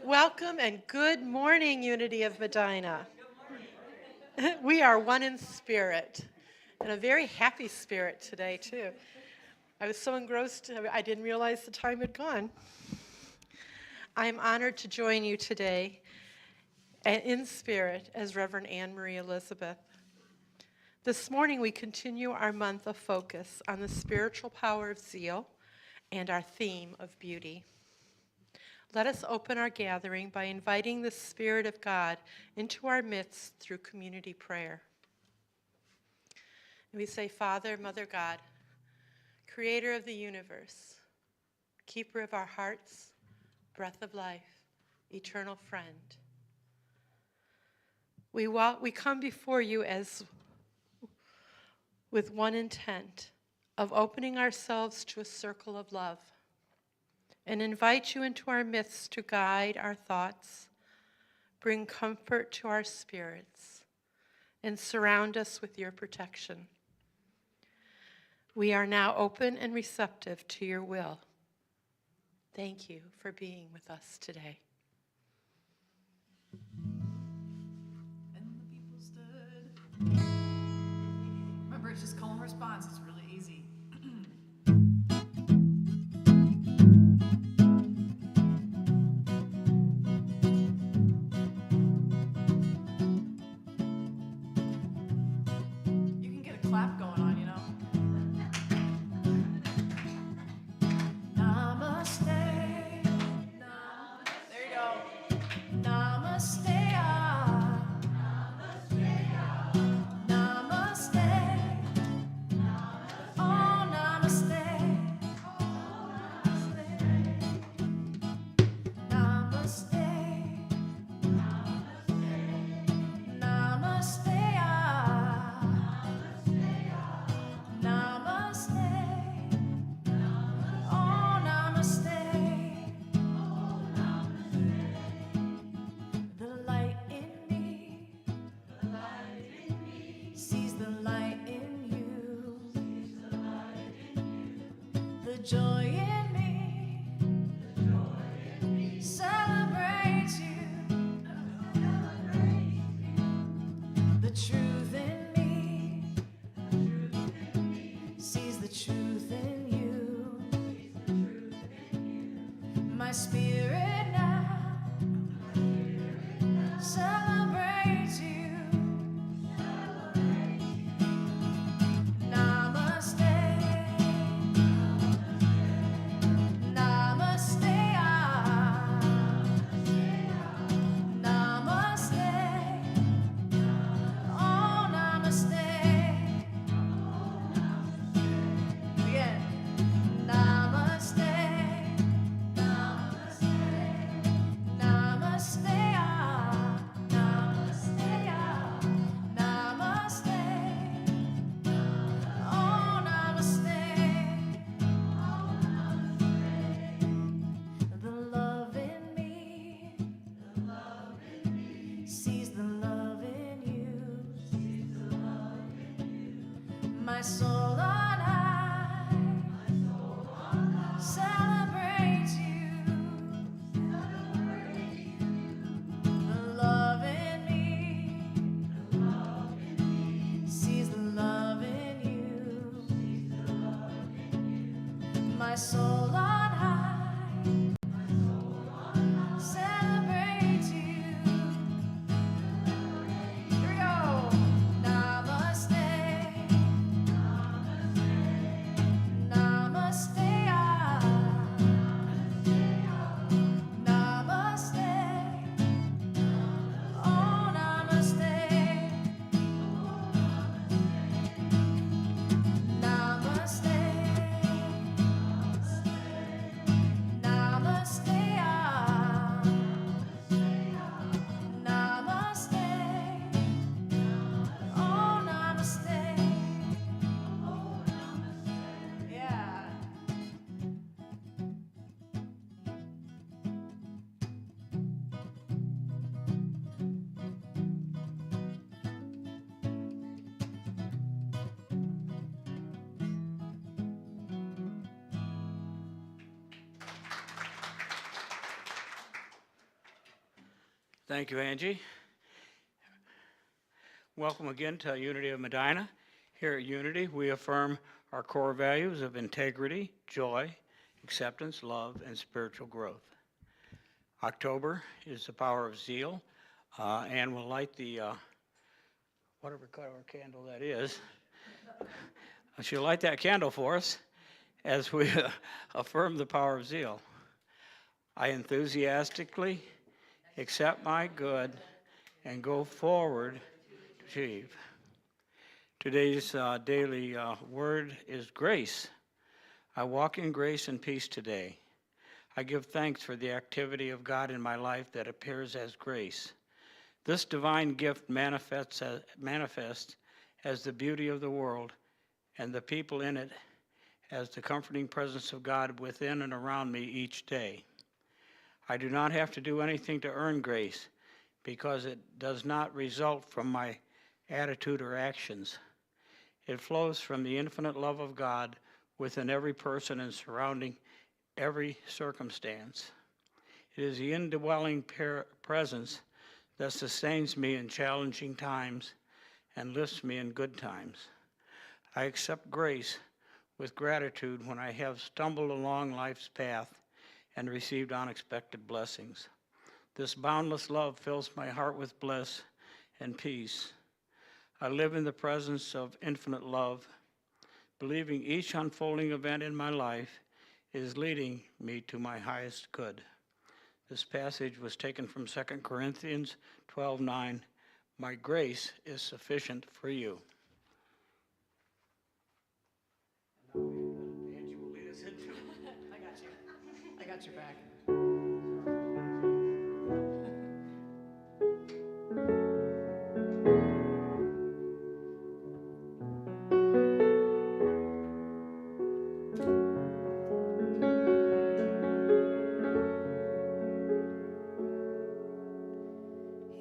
Welcome and good morning, Unity of Medina. We are one in spirit, and a very happy spirit today, too. I was so engrossed, I didn't realize the time had gone. I am honored to join you today in spirit as Reverend Anne Marie Elizabeth. This morning, we continue our month of focus on the spiritual power of zeal and our theme of beauty. Let us open our gathering by inviting the Spirit of God into our midst through community prayer. And we say, Father, Mother God, creator of the universe, keeper of our hearts, breath of life, eternal friend. We come before you with one intent of opening ourselves to a circle of love, and invite you into our midst to guide our thoughts, bring comfort to our spirits, and surround us with your protection. We are now open and receptive to your will. Thank you for being with us today. And the people stood. Remember, it's just call and response. It's really easy. You can get a clap going on, you know. Namaste. There you go. Namaste. Namaste. Oh, namaste. Namaste. Namaste. Namaste. Oh, namaste. The light in me sees the light in you. The joy in me celebrates you. The truth in me sees the truth in you. My spirit now celebrates you. Namaste. Namaste. Namaste. Oh, namaste. Again. Namaste. Namaste. Namaste. Namaste. Namaste. Oh, namaste. The love in me sees the love in you. My soul on high celebrates you. The love in me sees the love in you. My soul on high celebrates you. Here we go. Namaste. Namaste. Namaste. Oh, namaste. Namaste. Thank you, Angie. Welcome again to Unity of Medina. Here at Unity, we affirm our core values of integrity, joy, acceptance, love, and spiritual growth. October is the power of zeal, and we'll light the, whatever color candle that is. She'll light that candle for us as we affirm the power of zeal. I enthusiastically accept my good and go forward to achieve. Today's daily word is grace. I walk in grace and peace today. I give thanks for the activity of God in my life that appears as grace. This divine gift manifests as the beauty of the world and the people in it as the comforting presence of God within and around me each day. I do not have to do anything to earn grace because it does not result from my attitude or actions. It flows from the infinite love of God within every person and surrounding every circumstance. It is the indwelling presence that sustains me in challenging times and lifts me in good times. I accept grace with gratitude when I have stumbled along life's path and received unexpected blessings. This boundless love fills my heart with bliss and peace. I live in the presence of infinite love, believing each unfolding event in my life is leading me to my highest good. This passage was taken from 2 Corinthians 12:9. My grace is sufficient for you. Angie will lead us into I got you. I got your back.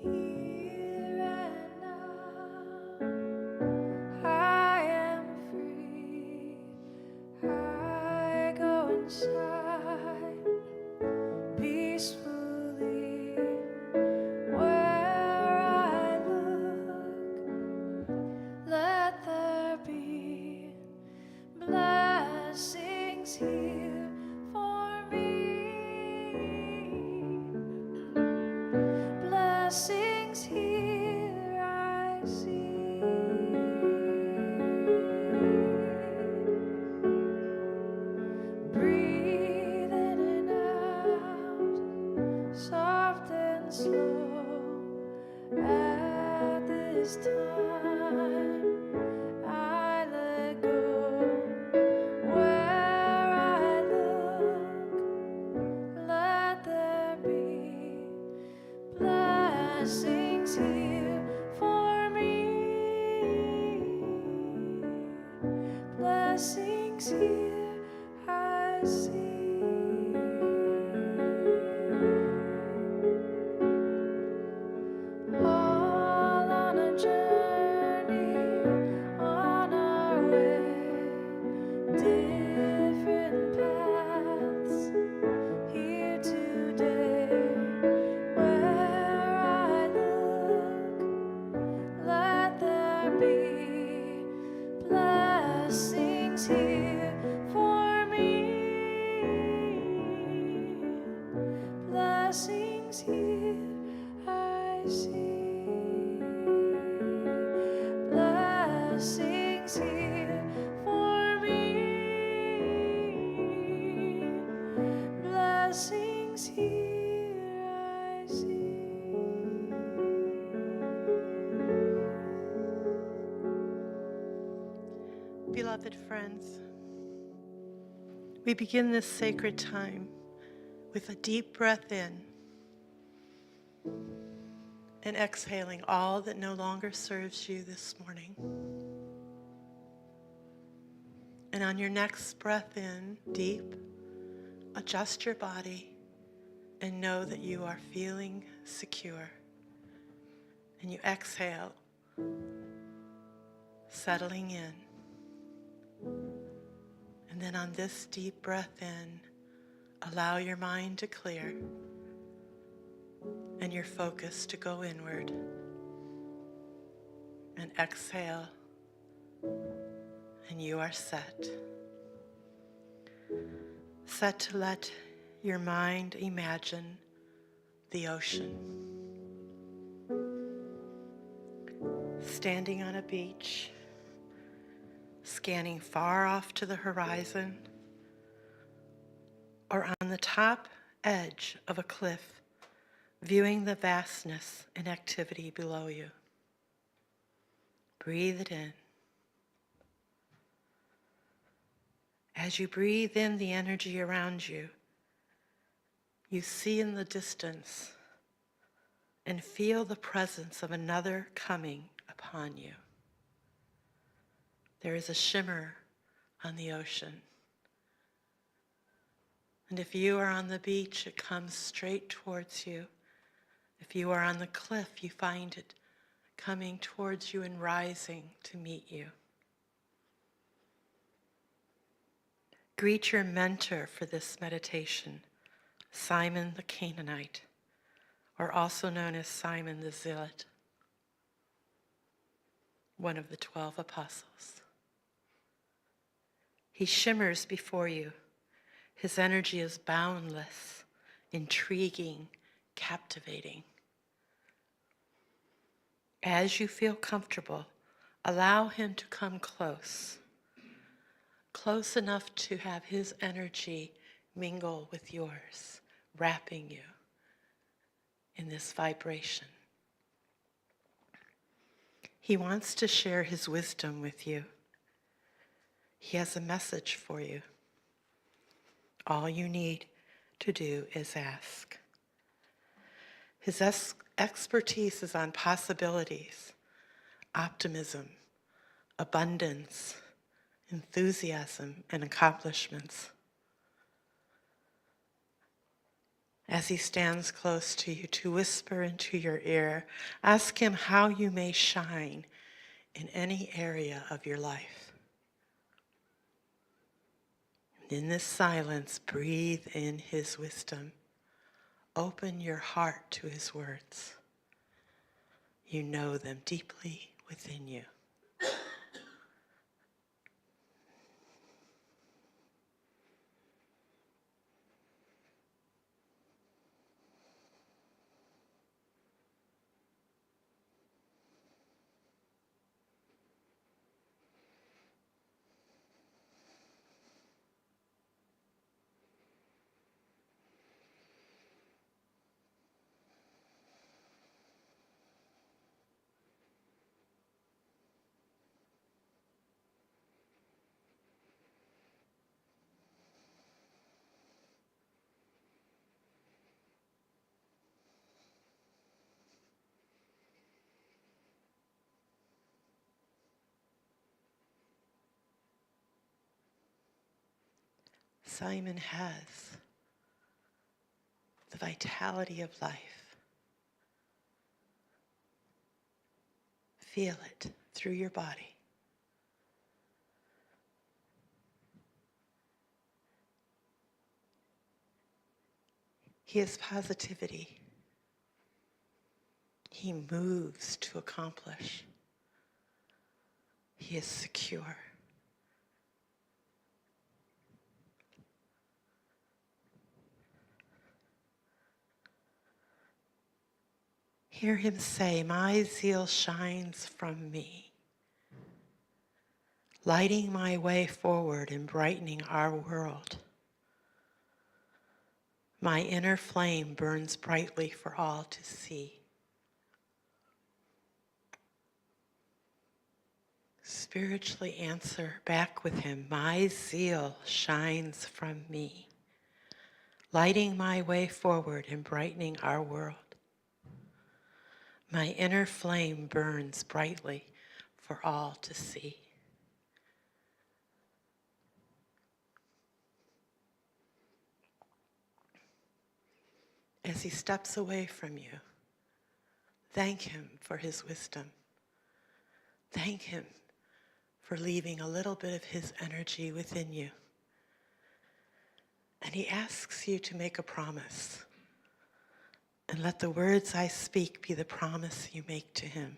Here and now, I am free. I go inside peacefully. Where I look, let there be blessings here for me. Blessings here I see. Breathe in and out, soft and slow. At this time, I let go. Where I look, let there be blessings here for me. Blessings here I see. All on a journey, on our way, different paths here today. Where I look, let there be blessings here for me. Blessings here I see. Blessings here for me. Blessings here I see. Beloved friends, we begin this sacred time with a deep breath in and exhaling all that no longer serves you this morning. And on your next breath in, deep, adjust your body and know that you are feeling secure. And you exhale, settling in. And then on this deep breath in, allow your mind to clear and your focus to go inward. And exhale, and you are set. Set to let your mind imagine the ocean. Standing on a beach, scanning far off to the horizon, or on the top edge of a cliff, viewing the vastness and activity below you. Breathe it in. As you breathe in the energy around you, you see in the distance and feel the presence of another coming upon you. There is a shimmer on the ocean. And if you are on the beach, it comes straight towards you. If you are on the cliff, you find it coming towards you and rising to meet you. Greet your mentor for this meditation, Simon the Canaanite, or also known as Simon the Zealot, one of the 12 apostles. He shimmers before you. His energy is boundless, intriguing, captivating. As you feel comfortable, allow him to come close enough to have his energy mingle with yours, wrapping you in this vibration. He wants to share his wisdom with you. He has a message for you. All you need to do is ask. His expertise is on possibilities, optimism, abundance, enthusiasm, and accomplishments. As he stands close to you to whisper into your ear, ask him how you may shine in any area of your life. In this silence, breathe in his wisdom. Open your heart to his words. You know them deeply within you. Simon has the vitality of life. Feel it through your body. He is positivity. He moves to accomplish. He is secure. Hear him say, "My zeal shines from me, lighting my way forward and brightening our world. My inner flame burns brightly for all to see." Spiritually answer back with him, "My zeal shines from me, lighting my way forward and brightening our world. My inner flame burns brightly for all to see." As he steps away from you, thank him for his wisdom. Thank him for leaving a little bit of his energy within you. And he asks you to make a promise. And let the words I speak be the promise you make to him.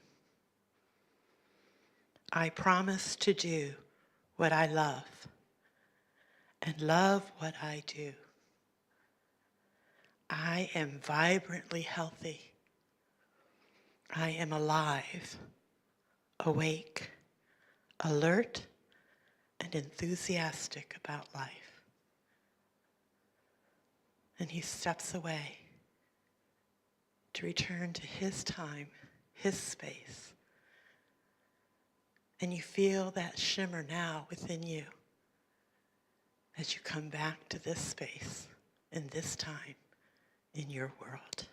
I promise to do what I love and love what I do. I am vibrantly healthy. I am alive, awake, alert, and enthusiastic about life. And he steps away to return to his time, his space. And you feel that shimmer now within you as you come back to this space in this time in your world.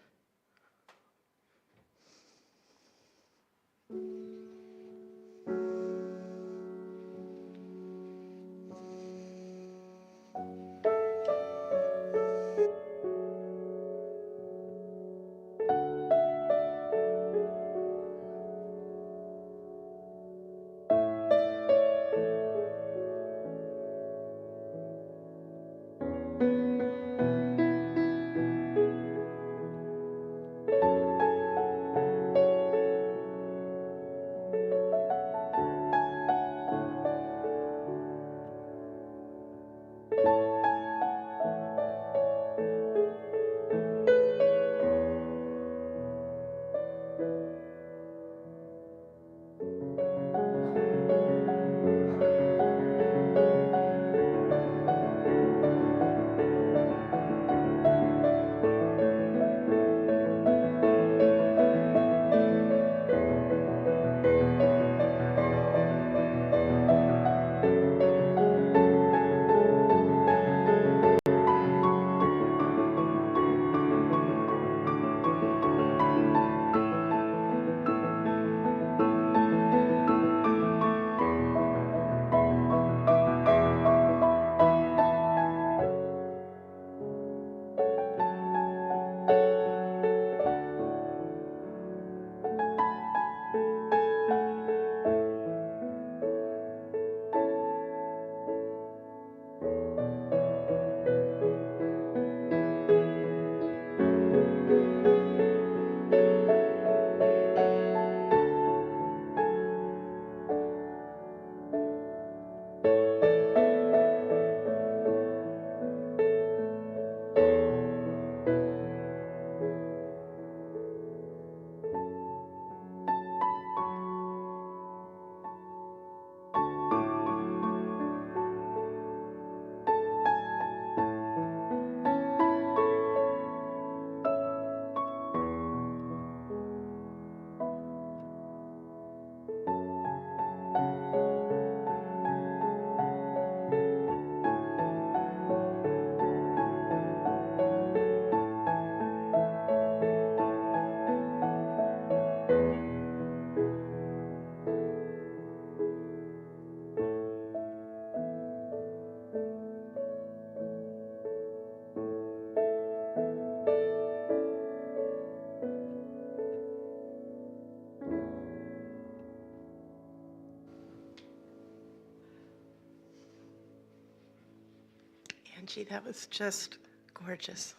Angie, that was just gorgeous.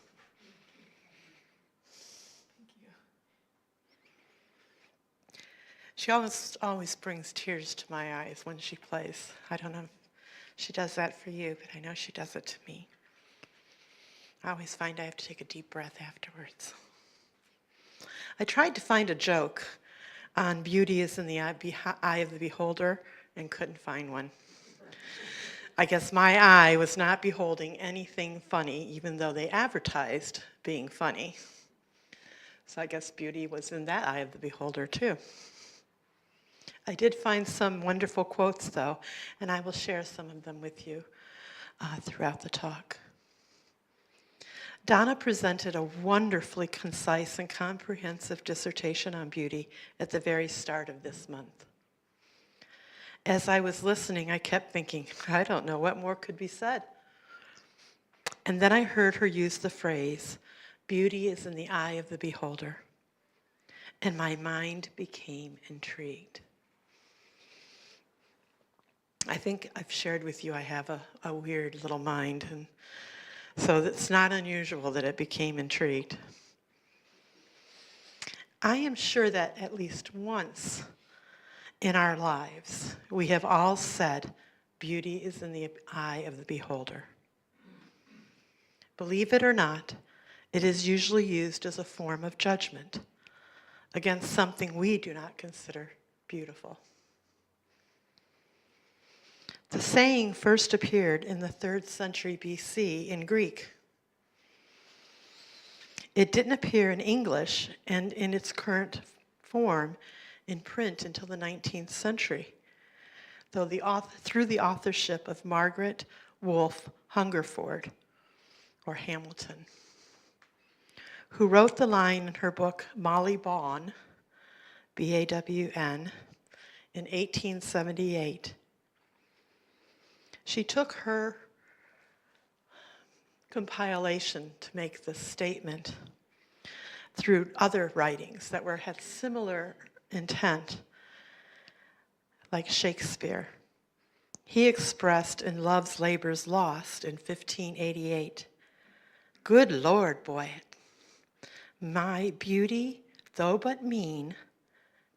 Thank you. She always brings tears to my eyes when she plays. I don't know if she does that for you, but I know she does it to me. I always find I have to take a deep breath afterwards. I tried to find a joke on beauty is in the eye of the beholder and couldn't find one. I guess my eye was not beholding anything funny, even though they advertised being funny. So I guess beauty was in that eye of the beholder too. I did find some wonderful quotes though, and I will share some of them with you throughout the talk. Donna presented a wonderfully concise and comprehensive dissertation on beauty at the very start of this month. As I was listening, I kept thinking, I don't know what more could be said. And then I heard her use the phrase, beauty is in the eye of the beholder. And my mind became intrigued. I think I've shared with you I have a weird little mind, and so it's not unusual that it became intrigued. I am sure that at least once in our lives, we have all said, beauty is in the eye of the beholder. Believe it or not, it is usually used as a form of judgment against something we do not consider beautiful. The saying first appeared in the 3rd century BC in Greek. It didn't appear in English and in its current form in print until the 19th century, though through the authorship of Margaret Wolfe Hungerford, or Hamilton, who wrote the line in her book Molly Bawn, B-A-W-N, in 1878. She took her compilation to make this statement through other writings that had similar intent, like Shakespeare. He expressed in Love's Labour's Lost in 1588, "Good Lord, boy, my beauty, though but mean,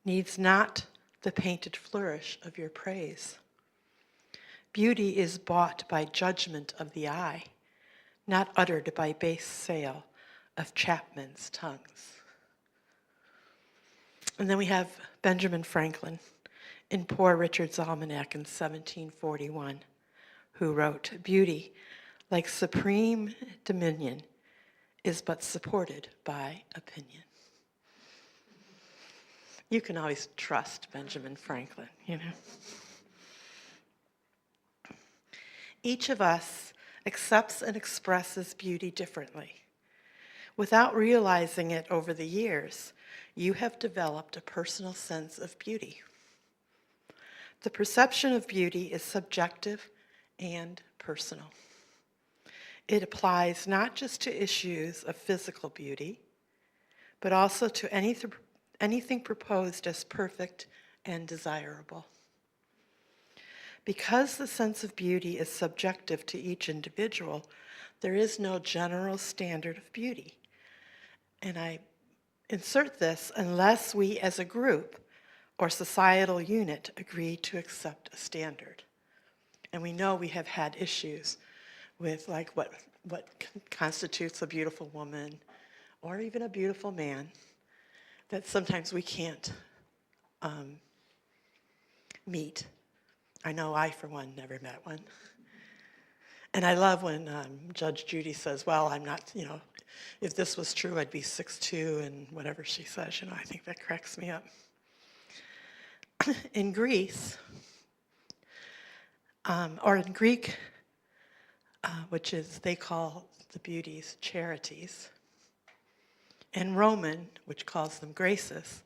needs not the painted flourish of your praise. Beauty is bought by judgment of the eye, not uttered by base sale of chapmen's tongues." And then we have Benjamin Franklin in Poor Richard's Almanac in 1741, who wrote, "Beauty, like supreme dominion, is but supported by opinion." You can always trust Benjamin Franklin, you know. Each of us accepts and expresses beauty differently. Without realizing it over the years, you have developed a personal sense of beauty. The perception of beauty is subjective and personal. It applies not just to issues of physical beauty, but also to anything proposed as perfect and desirable. Because the sense of beauty is subjective to each individual, there is no general standard of beauty. And I insert this unless we as a group or societal unit agree to accept a standard. And we know we have had issues with like what constitutes a beautiful woman or even a beautiful man that sometimes we can't meet. I know I, for one, never met one. And I love when Judge Judy says, well, I'm not, you know, if this was true, I'd be 6'2", and whatever she says, you know, I think that cracks me up. In Greece, or in Greek, which is, they call the beauties charities, and Roman, which calls them graces,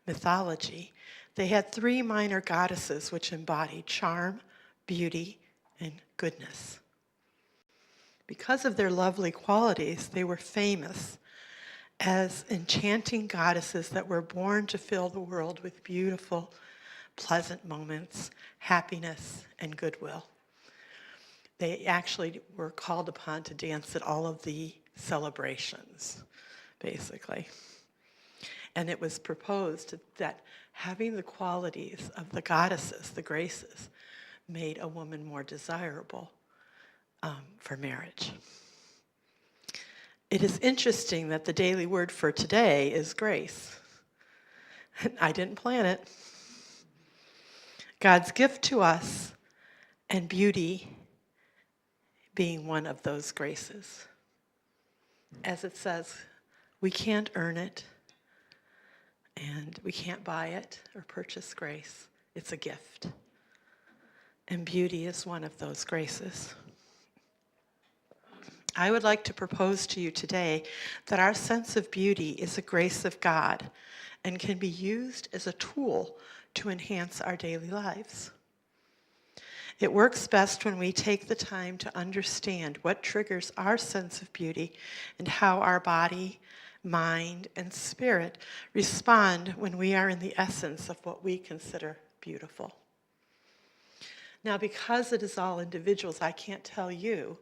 mythology, they had 3 minor goddesses which embodied charm, beauty, and goodness. Because of their lovely qualities, they were famous as enchanting goddesses that were born to fill the world with beautiful, pleasant moments, happiness, and goodwill. They actually were called upon to dance at all of the celebrations, basically. And it was proposed that having the qualities of the goddesses, the graces, made a woman more desirable for marriage. It is interesting that the daily word for today is grace. I didn't plan it. God's gift to us, and beauty being one of those graces. As it says, we can't earn it, and we can't buy it or purchase grace. It's a gift. And beauty is one of those graces. I would like to propose to you today that our sense of beauty is a grace of God and can be used as a tool to enhance our daily lives. It works best when we take the time to understand what triggers our sense of beauty and how our body, mind, and spirit respond when we are in the essence of what we consider beautiful. Now, because it is all individuals, I can't tell you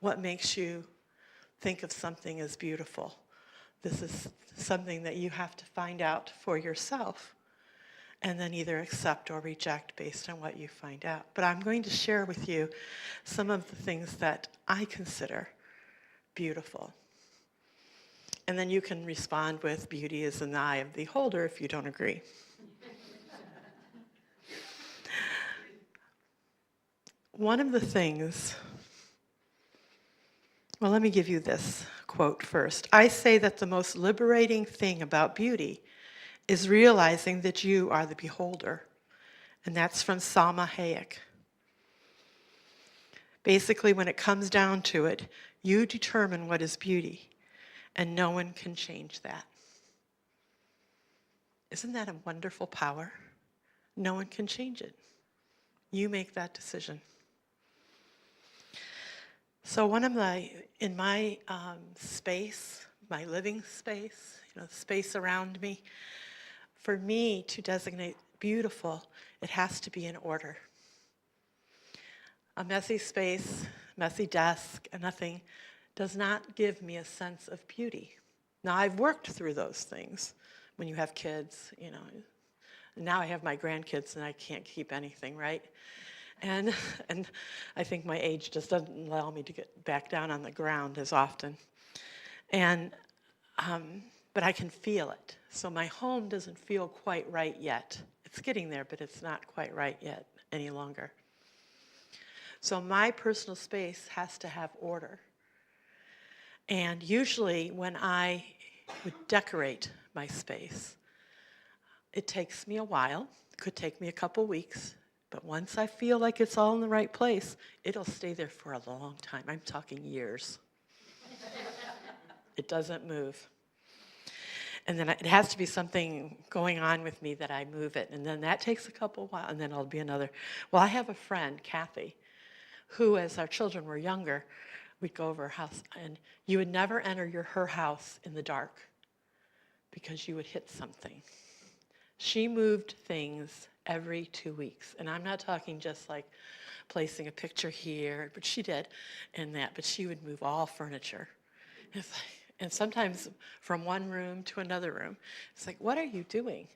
what makes you think of something as beautiful. This is something that you have to find out for yourself and then either accept or reject based on what you find out. But I'm going to share with you some of the things that I consider beautiful. And then you can respond with beauty is in the eye of the beholder if you don't agree. One of the things, well, let me give you this quote first. I say that the most liberating thing about beauty is realizing that you are the beholder. And that's from Salma Hayek. Basically, when it comes down to it, you determine what is beauty, and no one can change that. Isn't that a wonderful power? No one can change it. You make that decision. So in my space, my living space, the space around me, for me to designate beautiful, it has to be in order. A messy space, messy desk, and nothing does not give me a sense of beauty. Now, I've worked through those things when you have kids, Now I have my grandkids and I can't keep anything, right? And I think my age just doesn't allow me to get back down on the ground as often. But I can feel it. So my home doesn't feel quite right yet. It's getting there, but it's not quite right yet any longer. So my personal space has to have order. And usually when I would decorate my space, it takes me a while. It could take me a couple weeks. But once I feel like it's all in the right place, it'll stay there for a long time. I'm talking years. It doesn't move. And then it has to be something going on with me that I move it. And then that takes a couple while, and then it'll be another. Well, I have a friend, Kathy, who, as our children were younger, we'd go over her house, and you would never enter her house in the dark because you would hit something. She moved things every 2 weeks. And I'm not talking just like placing a picture here, but she did, and that. But she would move all furniture. And sometimes from one room to another room. It's like, what are you doing?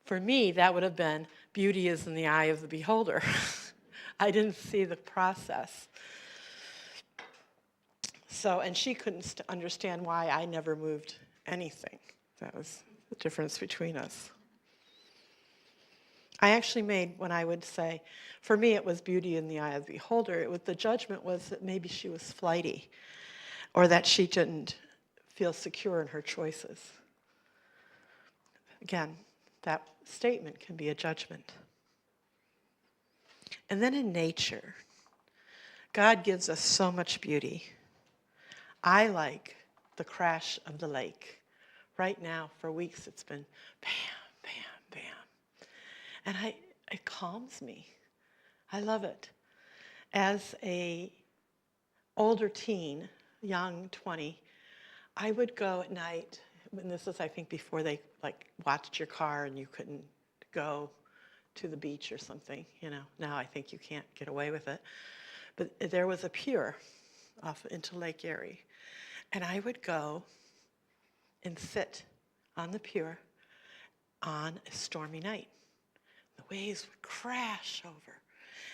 For me, that would have been beauty is in the eye of the beholder. I didn't see the process. So, and she couldn't understand why I never moved anything. That was the difference between us. I actually made, when I would say, for me it was beauty in the eye of the beholder, the judgment was that maybe she was flighty or that she didn't feel secure in her choices. Again, that statement can be a judgment. And then in nature, God gives us so much beauty. I like the crash of the lake. Right now, for weeks, it's been bam, bam, bam. And it calms me. I love it. As a older teen, young 20, I would go at night, and this is, I think, before they watched your car and you couldn't go to the beach or something, Now I think you can't get away with it. But there was a pier off into Lake Erie. And I would go and sit on the pier on a stormy night. The waves would crash over.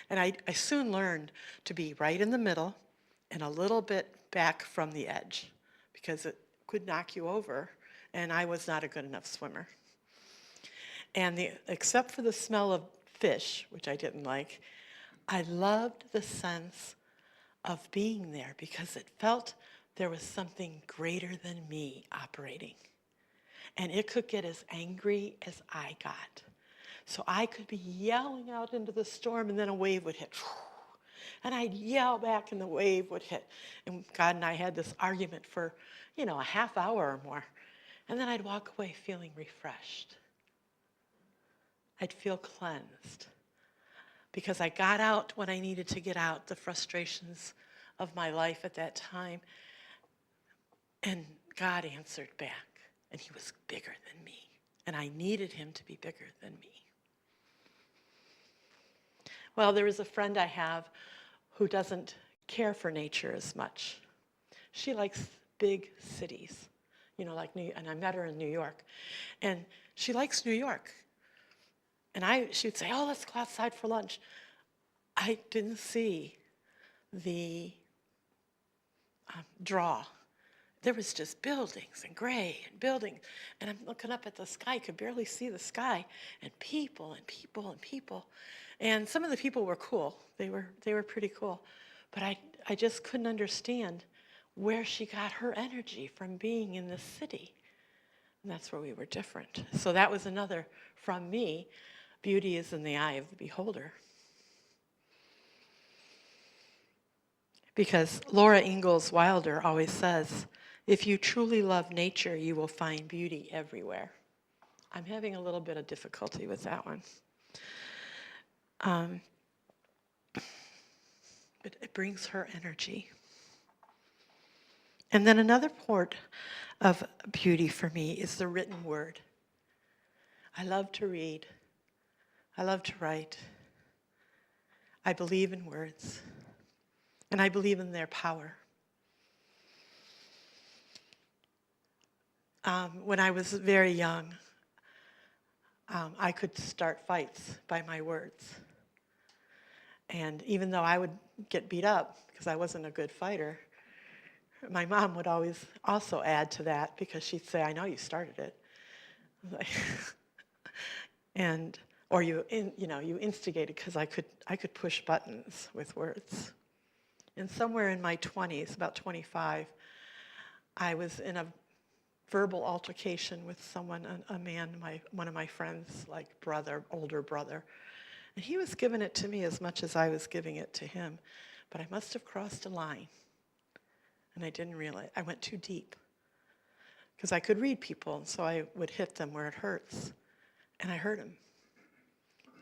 And I soon learned to be right in the middle and a little bit back from the edge because it could knock you over, and I was not a good enough swimmer. And except for the smell of fish, which I didn't like, I loved the sense of being there because it felt there was something greater than me operating. And it could get as angry as I got. So I could be yelling out into the storm, and then a wave would hit. And I'd yell back, and the wave would hit. And God and I had this argument for, a half hour or more. And then I'd walk away feeling refreshed. I'd feel cleansed. Because I got out when I needed to get out, the frustrations of my life at that time. And God answered back. And he was bigger than me. And I needed him to be bigger than me. Well, there is a friend I have who doesn't care for nature as much. She likes big cities. like and I met her in New York. And she likes New York. And she would say, oh, let's go outside for lunch. I didn't see the draw. There was just buildings and gray and buildings. And I'm looking up at the sky, could barely see the sky, and people and people and people. And some of the people were cool. They were pretty cool. But I just couldn't understand where she got her energy from being in the city. And that's where we were different. So that was another from me. Beauty is in the eye of the beholder. Because Laura Ingalls Wilder always says, if you truly love nature, you will find beauty everywhere. I'm having a little bit of difficulty with that one. But it brings her energy. And then another part of beauty for me is the written word. I love to read. I love to write. I believe in words. And I believe in their power. When I was very young, I could start fights by my words. And even though I would get beat up because I wasn't a good fighter, my mom would always also add to that because she'd say, I know you started it. Or you instigated, because I could push buttons with words. And somewhere in my 20s, about 25, I was in a verbal altercation with someone, a man, one of my friends, like older brother. And he was giving it to me as much as I was giving it to him. But I must have crossed a line. And I didn't realize. I went too deep. Because I could read people, and so I would hit them where it hurts. And I hurt him.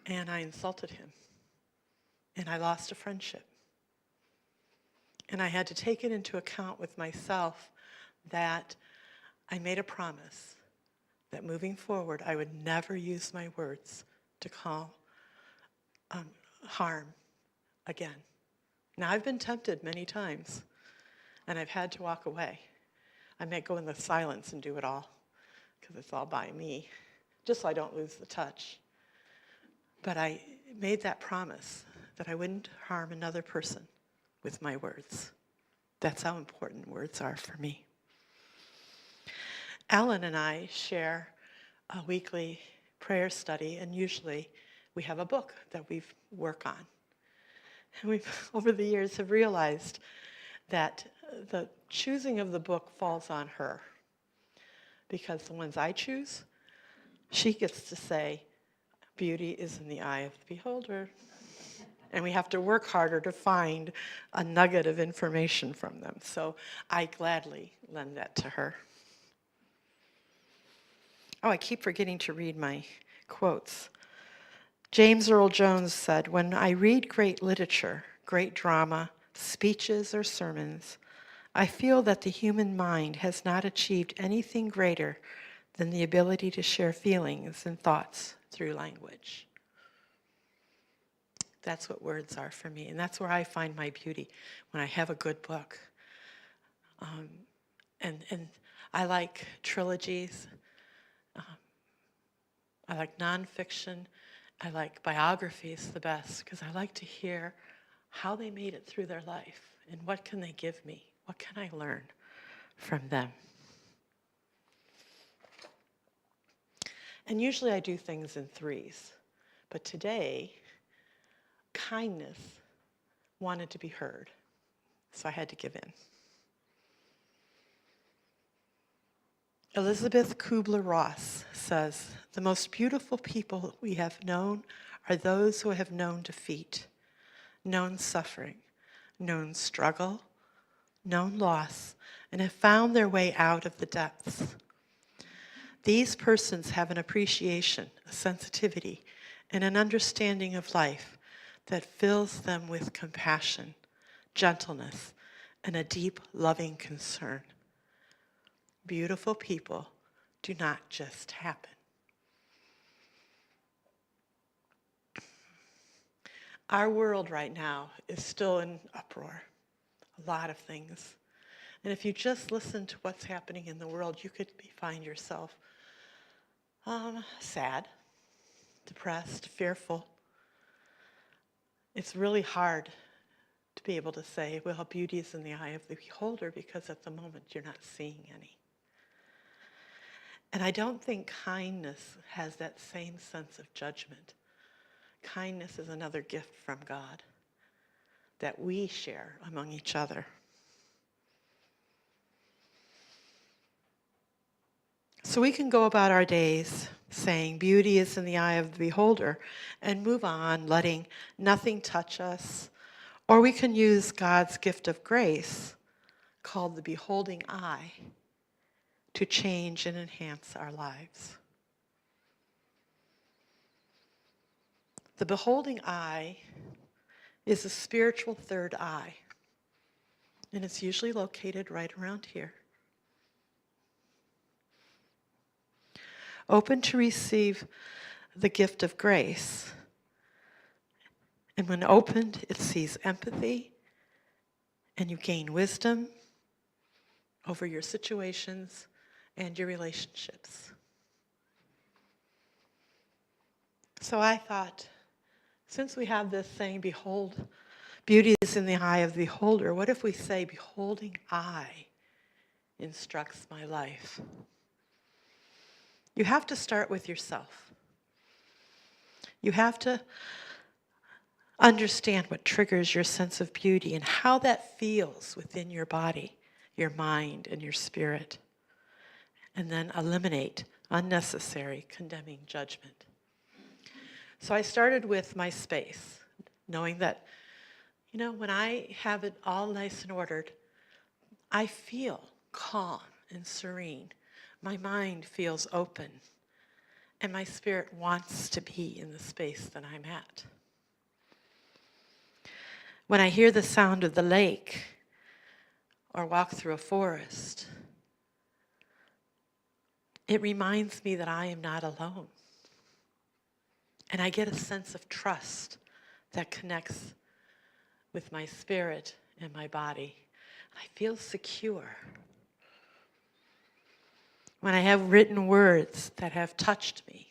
And I insulted him. And I lost a friendship. And I had to take it into account with myself that I made a promise that moving forward, I would never use my words to call harm again. Now, I've been tempted many times, and I've had to walk away. I may go in the silence and do it all, because it's all by me, just so I don't lose the touch. But I made that promise that I wouldn't harm another person with my words. That's how important words are for me. Ellen and I share a weekly prayer study, and usually we have a book that we work on. And we've, over the years, have realized that the choosing of the book falls on her. Because the ones I choose, she gets to say, beauty is in the eye of the beholder. And we have to work harder to find a nugget of information from them. So I gladly lend that to her. Oh, I keep forgetting to read my quotes. James Earl Jones said, when I read great literature, great drama, speeches, or sermons, I feel that the human mind has not achieved anything greater than the ability to share feelings and thoughts through language. That's what words are for me, and that's where I find my beauty, when I have a good book. And I like trilogies. I like nonfiction. I like biographies the best, because I like to hear how they made it through their life and what can they give me? What can I learn from them? And usually I do things in threes. But today, kindness wanted to be heard. So I had to give in. Elizabeth Kubler-Ross says, the most beautiful people we have known are those who have known defeat, known suffering, known struggle, known loss, and have found their way out of the depths. These persons have an appreciation, a sensitivity, and an understanding of life that fills them with compassion, gentleness, and a deep, loving concern. Beautiful people do not just happen. Our world right now is still in uproar, a lot of things. And if you just listen to what's happening in the world, you could find yourself sad, depressed, fearful. It's really hard to be able to say, well, beauty is in the eye of the beholder, because at the moment you're not seeing any. And I don't think kindness has that same sense of judgment. Kindness is another gift from God that we share among each other. So we can go about our days saying beauty is in the eye of the beholder and move on, letting nothing touch us. Or we can use God's gift of grace, called the beholding eye, to change and enhance our lives. The beholding eye is a spiritual third eye, and it's usually located right around here. Open to receive the gift of grace. And when opened, it sees empathy, and you gain wisdom over your situations and your relationships. So I thought, since we have this saying, behold, beauty is in the eye of the beholder, what if we say, beholding eye instructs my life? You have to start with yourself. You have to understand what triggers your sense of beauty and how that feels within your body, your mind, and your spirit. And then eliminate unnecessary condemning judgment. So I started with my space, knowing that, when I have it all nice and ordered, I feel calm and serene. My mind feels open, and my spirit wants to be in the space that I'm at. When I hear the sound of the lake or walk through a forest, it reminds me that I am not alone. And I get a sense of trust that connects with my spirit and my body. I feel secure. When I have written words that have touched me,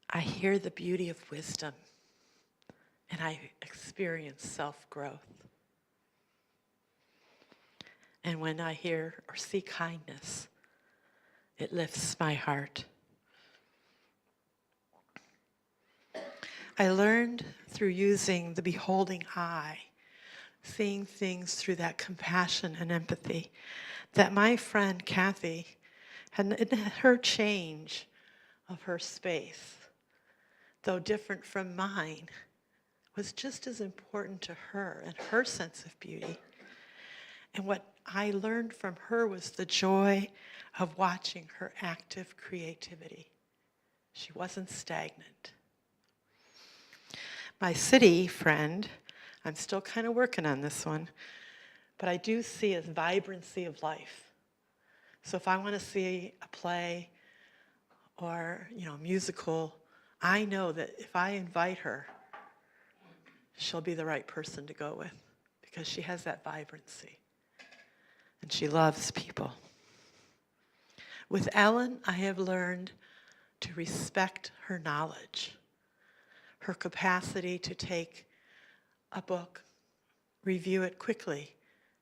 I hear the beauty of wisdom, and I experience self-growth. And when I hear or see kindness, it lifts my heart. I learned through using the beholding eye, seeing things through that compassion and empathy, that my friend Kathy had her change of her space, though different from mine, was just as important to her and her sense of beauty. And what I learned from her was the joy of watching her active creativity. She wasn't stagnant. My city friend, I'm still kind of working on this one, but I do see as vibrancy of life. So if I want to see a play or, musical, I know that if I invite her, she'll be the right person to go with, because she has that vibrancy and she loves people. With Ellen, I have learned to respect her knowledge, her capacity to take a book, review it quickly,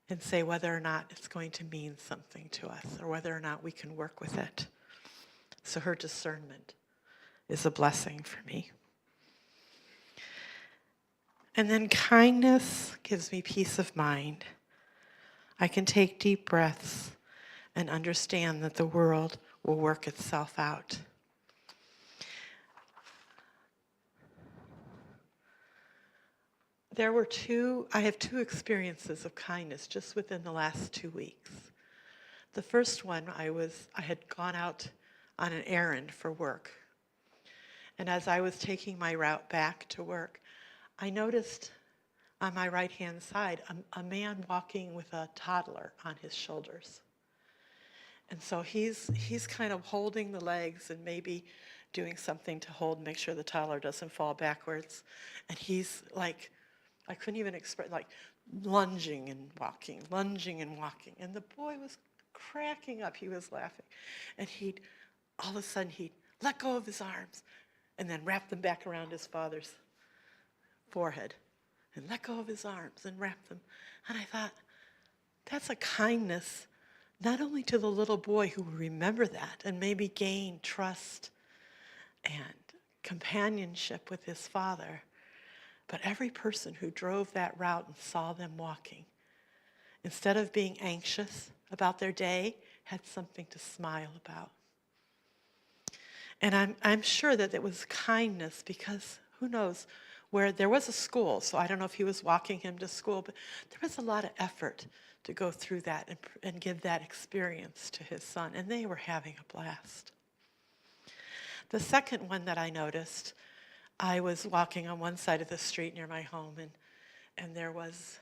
and say whether or not it's going to mean something to us or whether or not we can work with it. So her discernment is a blessing for me. And then kindness gives me peace of mind. I can take deep breaths and understand that the world will work itself out. I have two experiences of kindness just within the last 2 weeks. The first one, I had gone out on an errand for work. And as I was taking my route back to work, I noticed on my right-hand side a man walking with a toddler on his shoulders. And so he's kind of holding the legs and maybe doing something to make sure the toddler doesn't fall backwards. And he's like I couldn't even express, like lunging and walking, lunging and walking. And the boy was cracking up. He was laughing. And all of a sudden, he'd let go of his arms and then wrap them back around his father's forehead and let go of his arms and wrap them. And I thought, that's a kindness not only to the little boy who will remember that and maybe gain trust and companionship with his father, but every person who drove that route and saw them walking, instead of being anxious about their day, had something to smile about. And I'm sure that it was kindness because who knows, where there was a school, so I don't know if he was walking him to school, but there was a lot of effort to go through that and give that experience to his son, and they were having a blast. The second one that I noticed, I was walking on one side of the street near my home, and there was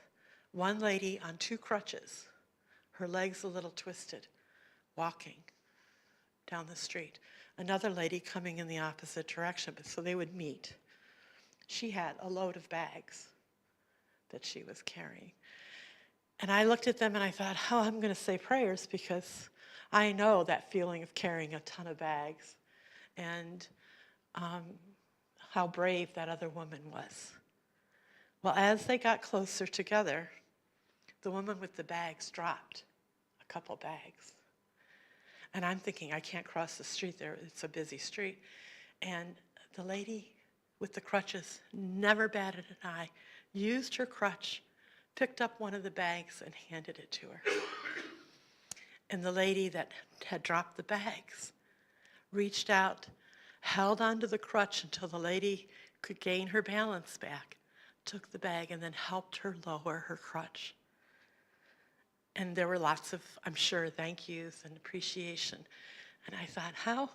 one lady on 2 crutches, her legs a little twisted, walking down the street. Another lady coming in the opposite direction, but so they would meet. She had a load of bags that she was carrying. And I looked at them and I thought, oh, I'm going to say prayers because I know that feeling of carrying a ton of bags and how brave that other woman was. Well, as they got closer together, the woman with the bags dropped a couple bags. And I'm thinking, I can't cross the street there. It's a busy street. And the lady with the crutches never batted an eye, used her crutch, picked up one of the bags and handed it to her. And the lady that had dropped the bags reached out, held onto the crutch until the lady could gain her balance back, took the bag, and then helped her lower her crutch. And there were lots of, I'm sure, thank yous and appreciation. And I thought, how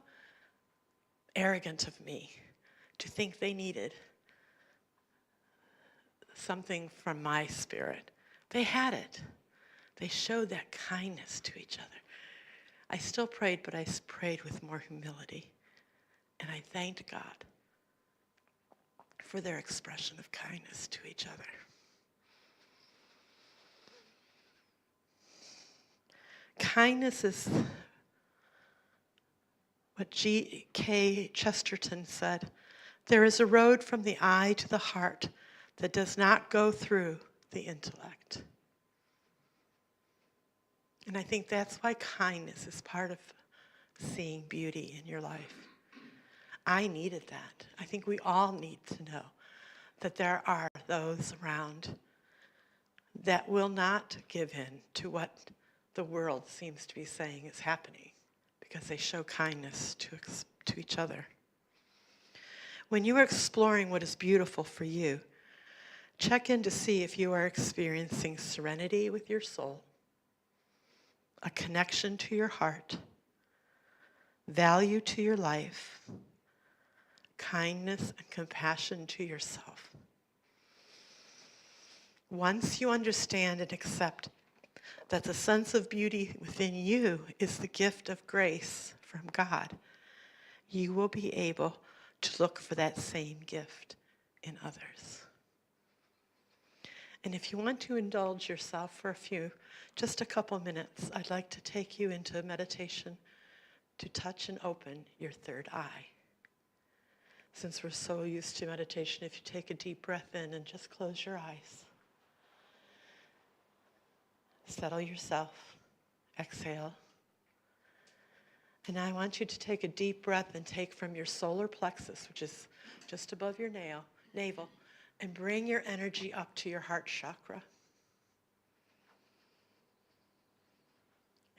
arrogant of me to think they needed something from my spirit. They had it. They showed that kindness to each other. I still prayed, but I prayed with more humility. And I thanked God for their expression of kindness to each other. Kindness is what G.K. Chesterton said. There is a road from the eye to the heart that does not go through the intellect. And I think that's why kindness is part of seeing beauty in your life. I needed that. I think we all need to know that there are those around that will not give in to what the world seems to be saying is happening because they show kindness to each other. When you are exploring what is beautiful for you, check in to see if you are experiencing serenity with your soul, a connection to your heart, value to your life, kindness and compassion to yourself. Once you understand and accept that the sense of beauty within you is the gift of grace from God, you will be able to look for that same gift in others. And if you want to indulge yourself for just a couple minutes, I'd like to take you into a meditation to touch and open your third eye. Since we're so used to meditation, if you take a deep breath in and just close your eyes. Settle yourself. Exhale. And now I want you to take a deep breath and take from your solar plexus, which is just above your navel, and bring your energy up to your heart chakra.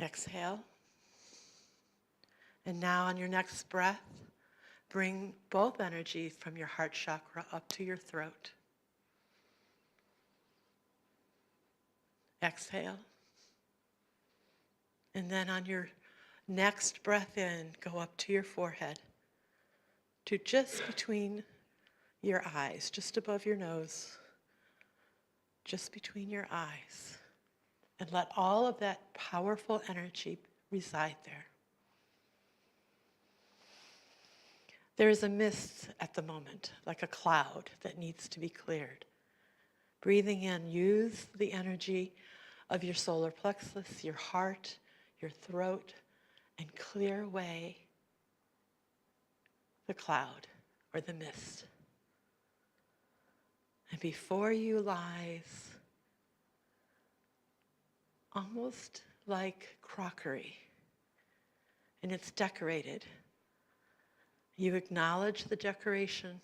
Exhale. And now on your next breath, bring both energies from your heart chakra up to your throat. Exhale. And then on your next breath in, go up to your forehead, to just between your eyes, just above your nose, just between your eyes. And let all of that powerful energy reside there. There is a mist at the moment, like a cloud that needs to be cleared. Breathing in, use the energy of your solar plexus, your heart, your throat, and clear away the cloud or the mist. And before you lies, almost like crockery, and it's decorated. You acknowledge the decoration,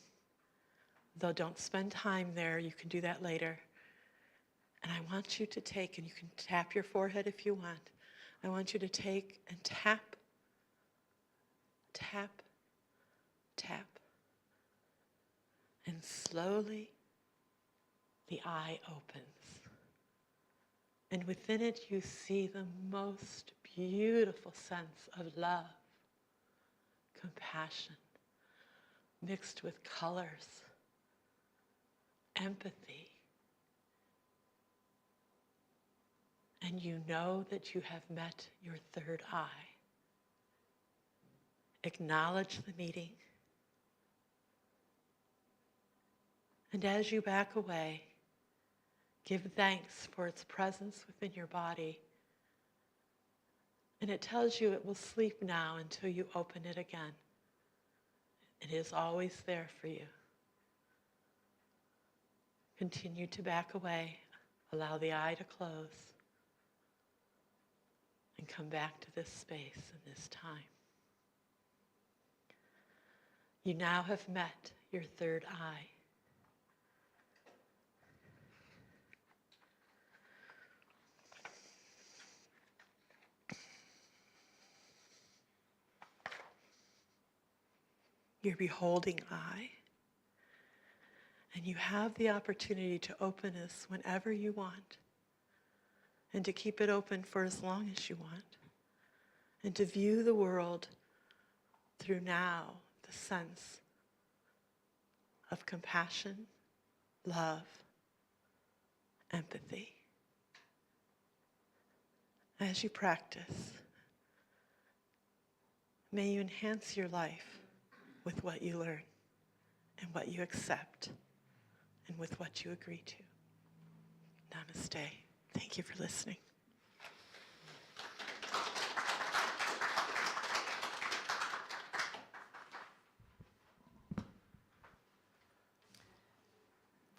though don't spend time there. You can do that later. And I want you to take, and you can tap your forehead if you want. I want you to take and tap, tap, tap. And slowly the eye opens. And within it you see the most beautiful sense of love, compassion, mixed with colors, empathy. And you know that you have met your third eye. Acknowledge the meeting. And as you back away, give thanks for its presence within your body. And it tells you it will sleep now until you open it again. It is always there for you. Continue to back away. Allow the eye to close. And come back to this space and this time. You now have met your third eye. Your beholding eye. And you have the opportunity to open this whenever you want. And to keep it open for as long as you want. And to view the world through now the sense of compassion, love, empathy. As you practice, may you enhance your life with what you learn and what you accept and with what you agree to. Namaste. Thank you for listening.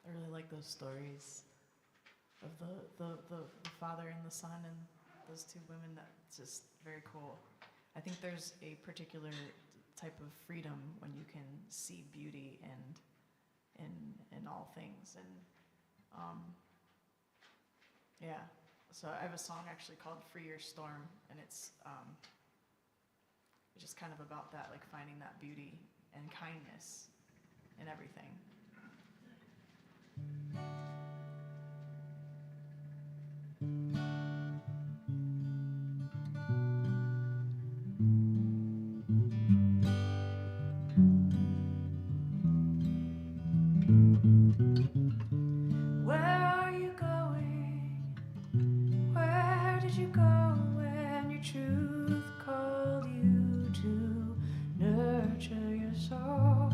I really like those stories of the father and the son and those two women. That's just very cool. I think there's a particular type of freedom when you can see beauty in all things. And yeah, so I have a song actually called Free Your Storm, and it's just kind of about that, like finding that beauty and kindness in everything. Where are you going? Where did you go when your truth called you to nurture your soul?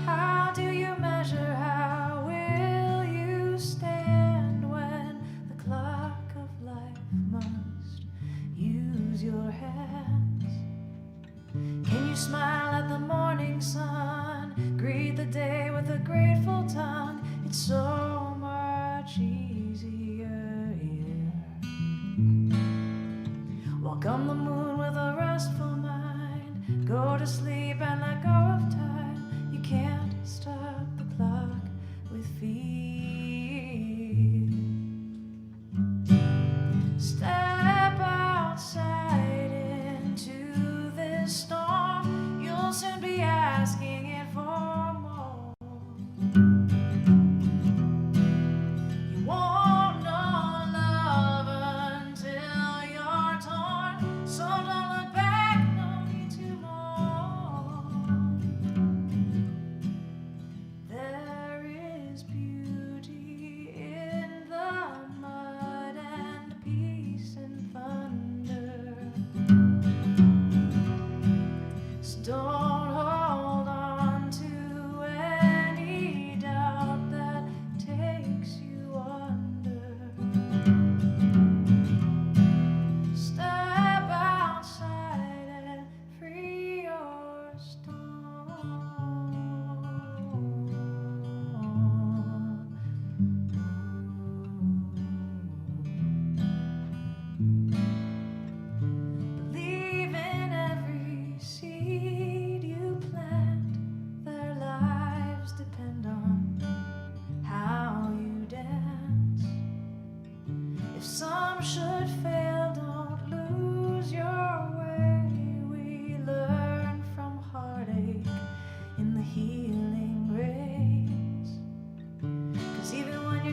How do you measure? How will you stand when the clock of life must use your hands? Can you smile at the morning sun? Greet the day with a grateful tongue. It's so much easier here. Welcome the moon with a restful mind. Go to sleep and let go of time. You can't stop the clock with fear. Step outside into this storm. You'll soon be asking it for more. You won't know love until you're torn. So don't look back, no need to mourn.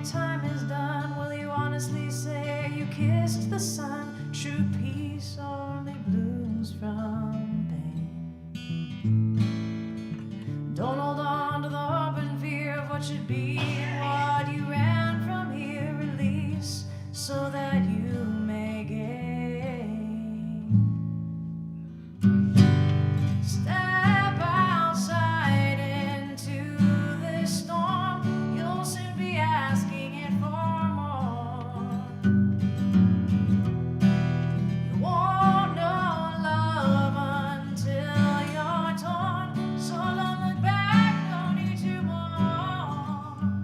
time is done, will you honestly say you kissed the sun? True peace only blooms from pain. Don't hold on to the hope and fear of what should be and what you ran from here. Release so that you may gain. Step outside into this storm. You'll soon be asking it for more. You won't know love until you're torn. So don't look back, no need to mourn.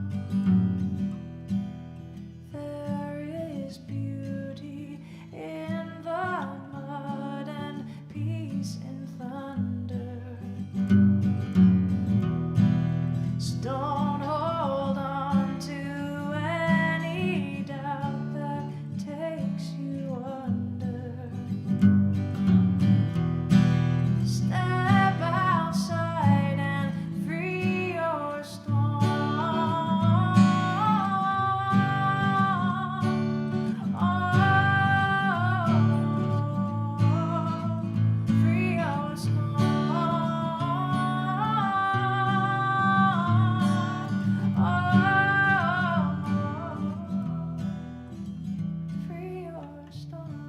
There is beauty in the mud and peace in thunder. So don't hold on to any doubt that takes you under. Step outside and free your storm. Free your storm. Free your storm.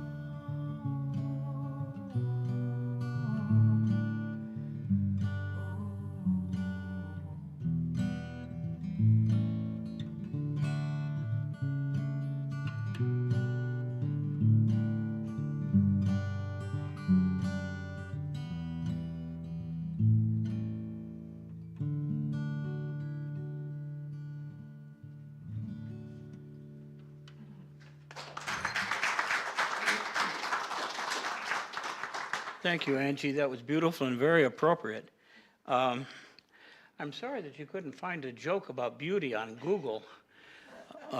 Thank you, Angie. That was beautiful and very appropriate. I'm sorry that you couldn't find a joke about beauty on Google. They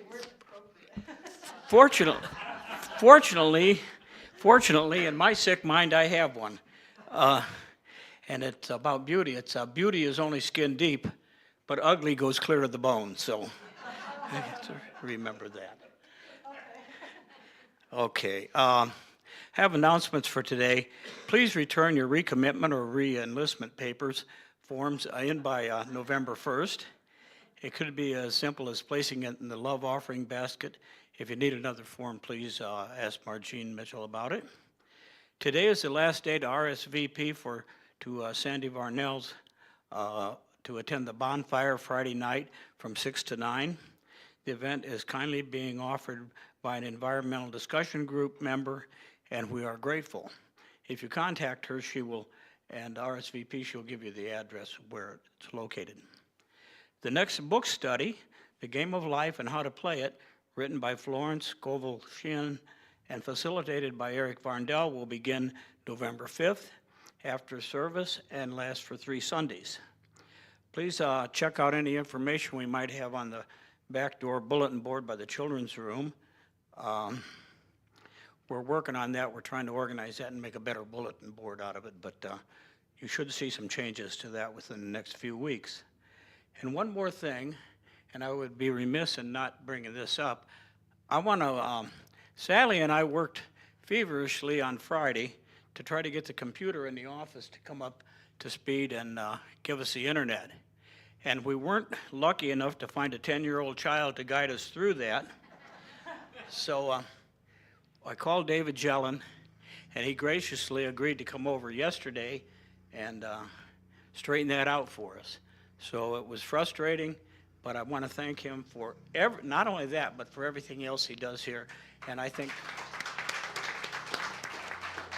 weren't appropriate. Fortunately, in my sick mind, I have one. And it's about beauty. It's beauty is only skin deep, but ugly goes clear to the bone. So I have to remember that. Okay. Have announcements for today. Please return your recommitment or re-enlistment papers forms in by November 1st. It could be as simple as placing it in the love offering basket. If you need another form, please ask Margene Mitchell about it. Today is the last day to RSVP to Sandy Varnell's to attend the bonfire Friday night from 6 to 9. The event is kindly being offered by an environmental discussion group member, and we are grateful. If you contact her, she will, and RSVP, she'll give you the address where it's located. The next book study, The Game of Life and How to Play It, written by Florence Scovel-Shin and facilitated by Eric Varndell, will begin November 5th after service and last for 3 Sundays. Please check out any information we might have on the back door bulletin board by the children's room. We're working on that. We're trying to organize that and make a better bulletin board out of it, but you should see some changes to that within the next few weeks. And one more thing, and I would be remiss in not bringing this up. I want to, Sally and I worked feverishly on Friday to try to get the computer in the office to come up to speed and give us the internet. And we weren't lucky enough to find a 10-year-old child to guide us through that. So I called David Jellin, and he graciously agreed to come over yesterday and straighten that out for us. So it was frustrating, but I want to thank him for not only that, but for everything else he does here. And I think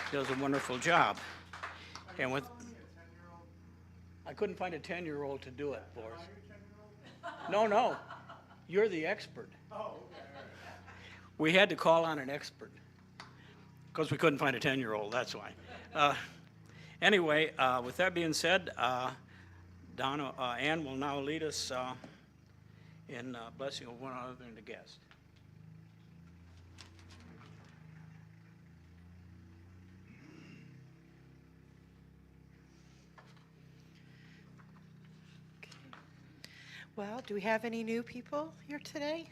he does a wonderful job. And with I couldn't find a 10-year-old to do it for us. No, you're the expert. We had to call on an expert because we couldn't find a 10-year-old, that's why. Anyway, with that being said, Ann will now lead us in blessing of one another and the guest. Well, do we have any new people here today?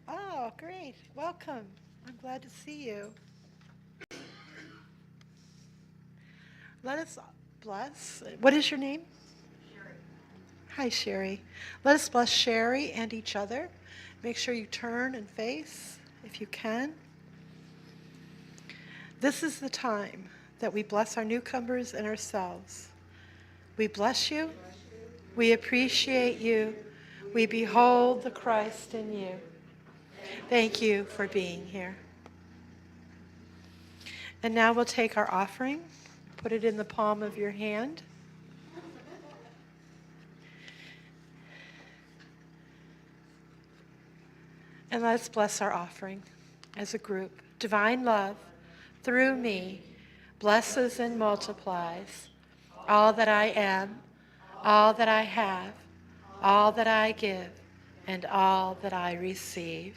Oh, great. Welcome. I'm glad to see you. Let us bless. What is your name? Sherry. Hi, Sherry. Let us bless Sherry and each other. Make sure you turn and face if you can. This is the time that we bless our newcomers and ourselves. We bless you. We appreciate you. We behold the Christ in you. Thank you for being here. And now we'll take our offering, put it in the palm of your hand. And let's bless our offering as a group. Divine love, through me, blesses and multiplies all that I am, all that I have, all that I give, and all that I receive.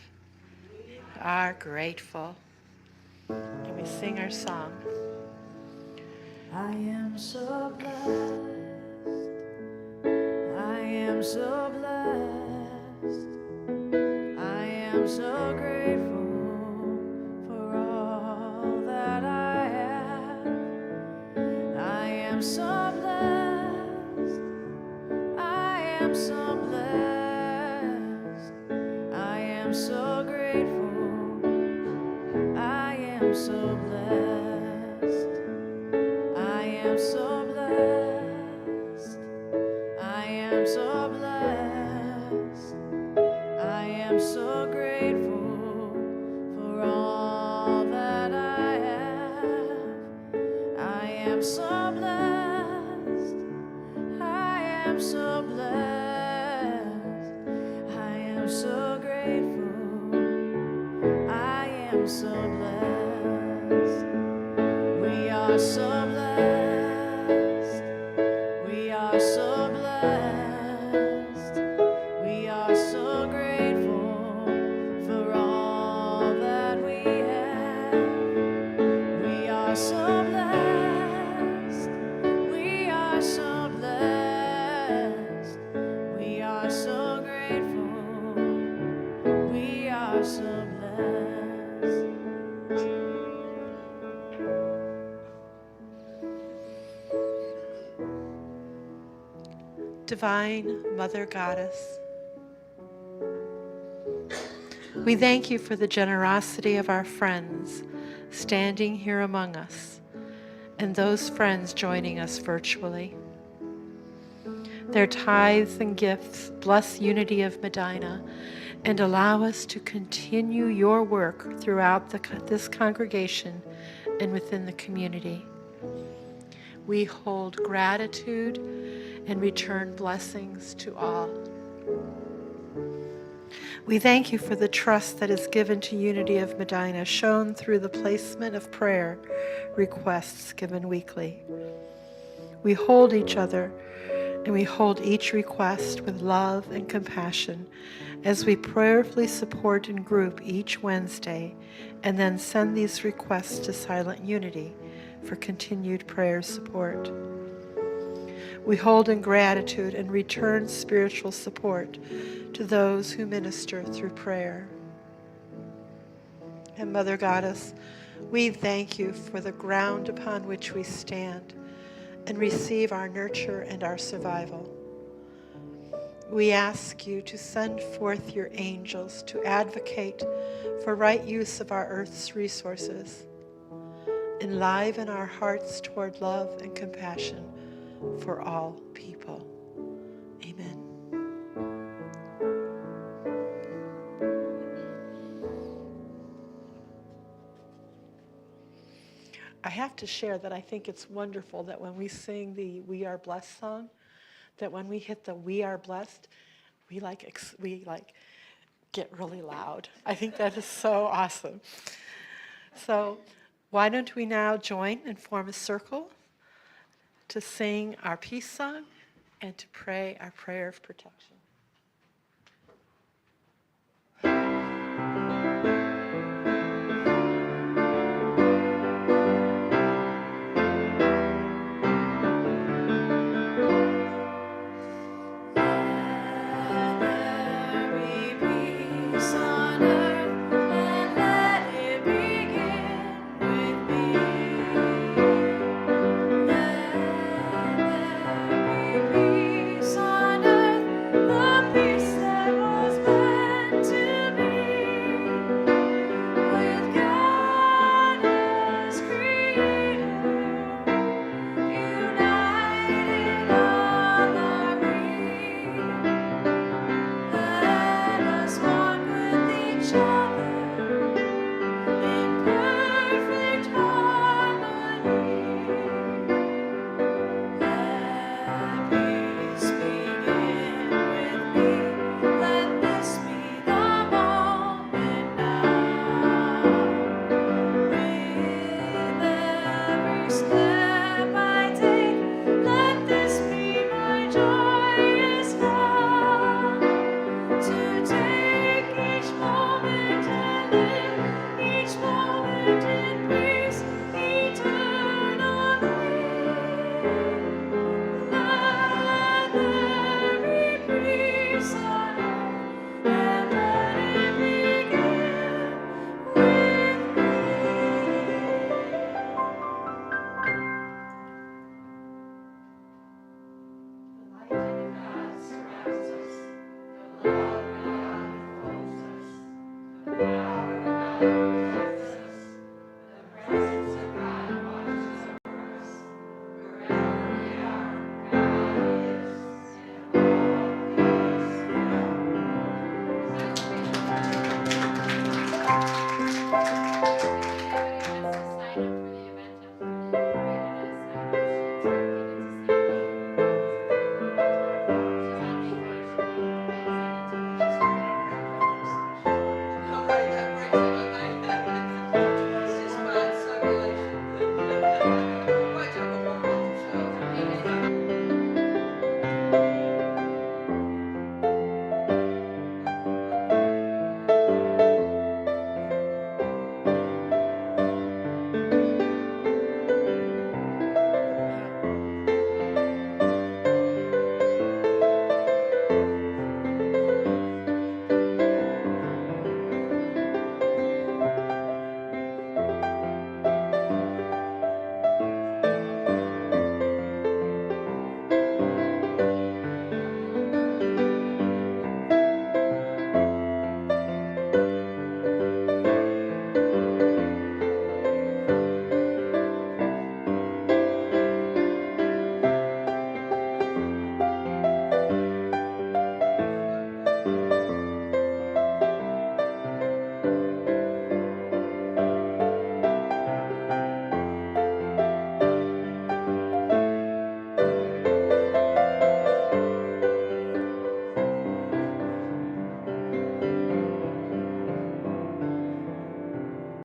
We are grateful. And we sing our song. I am so blessed. I am so blessed. I am so grateful for all that I have. I am so blessed. I am so blessed. I am so grateful. I am so blessed. I am so blessed. I am so blessed. I am so grateful for all that I have. I am so blessed. I am so blessed. I am so grateful. I am so blessed. We are so blessed. We are so blessed. We are so grateful for all that we have. We are so blessed. We are so blessed. We are so grateful. We are so blessed. Divine Mother Goddess, we thank you for the generosity of our friends standing here among us and those friends joining us virtually. Their tithes and gifts bless Unity of Medina and allow us to continue your work throughout this congregation and within the community. We hold gratitude and return blessings to all. We thank you for the trust that is given to Unity of Medina, shown through the placement of prayer requests given weekly. We hold each other and we hold each request with love and compassion as we prayerfully support and group each Wednesday and then send these requests to Silent Unity for continued prayer support. We hold in gratitude and return spiritual support to those who minister through prayer. And Mother Goddess, we thank you for the ground upon which we stand and receive our nurture and our survival. We ask you to send forth your angels to advocate for right use of our earth's resources. Enliven our hearts toward love and compassion for all people. Amen. I have to share that I think it's wonderful that when we sing the We Are Blessed song, that when we hit the We Are Blessed, we get really loud. I think that is so awesome. So why don't we now join and form a circle to sing our peace song and to pray our prayer of protection.